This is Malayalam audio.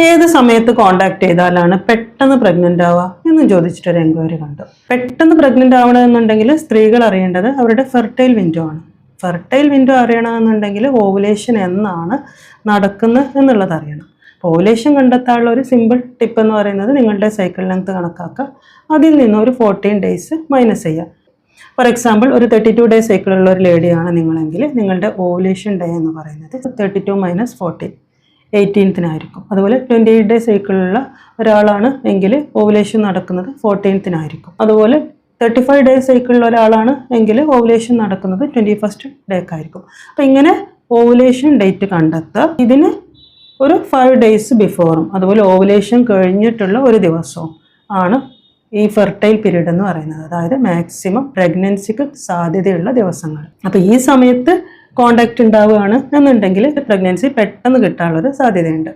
ഏത് സമയത്ത് കോണ്ടാക്ട് ചെയ്താലാണ് പെട്ടെന്ന് പ്രഗ്നന്റ് ആവുക എന്ന് ചോദിച്ചിട്ടൊരു എൻക്വയറി കണ്ടു. പെട്ടെന്ന് പ്രഗ്നന്റ് ആവണമെന്നുണ്ടെങ്കിൽ സ്ത്രീകൾ അറിയേണ്ടത് അവരുടെ ഫെർട്ടൈൽ വിൻഡോ ആണ്. ഫെർട്ടൈൽ വിൻഡോ അറിയണമെന്നുണ്ടെങ്കിൽ ഓവുലേഷൻ എന്നാണ് നടക്കുന്നത് എന്നുള്ളത് അറിയണം. ഓവുലേഷൻ കണ്ടെത്താനുള്ള ഒരു സിമ്പിൾ ടിപ്പ് എന്ന് പറയുന്നത് നിങ്ങളുടെ സൈക്കിൾ ലെങ്ത് കണക്കാക്കുക, അതിൽ നിന്ന് ഒരു 14 ഡേയ്സ് മൈനസ് ചെയ്യുക. ഫോർ എക്സാമ്പിൾ, ഒരു 32 ഡേ സൈക്കിളുള്ള ഒരു ലേഡിയാണ് നിങ്ങളെങ്കിൽ നിങ്ങളുടെ ഓവുലേഷൻ ഡേ എന്ന് പറയുന്നത് 32 - 14 18-നായിരിക്കും. അതുപോലെ 28 ഡേ സൈക്കിളുള്ള ഒരാളാണ് എങ്കിൽ ഓവുലേഷൻ നടക്കുന്നത് 14-നായിരിക്കും. അതുപോലെ 35 ഡേ സൈക്കിളുള്ള ഒരാളാണ് എങ്കിൽ ഓവുലേഷൻ നടക്കുന്നത് 21st ഡേക്കായിരിക്കും. അപ്പം ഇങ്ങനെ ഓവുലേഷൻ ഡേറ്റ് കണ്ടെത്തുക. ഇതിന് ഒരു 5 ഡേയ്സ് ബിഫോറും അതുപോലെ ഓവുലേഷൻ കഴിഞ്ഞിട്ടുള്ള ഒരു ദിവസവും ആണ് ഈ ഫെർട്ടൈൽ പീരീഡ് എന്ന് പറയുന്നത്, അതായത് മാക്സിമം പ്രഗ്നൻസിക്ക് സാധ്യതയുള്ള ദിവസങ്ങൾ. അപ്പോൾ ഈ സമയത്ത് കോണ്ടാക്ട് ഉണ്ടാവുകയാണ് എന്നുണ്ടെങ്കിൽ പ്രഗ്നൻസി പെട്ടെന്ന് കിട്ടാനുള്ളൊരു സാധ്യതയുണ്ട്.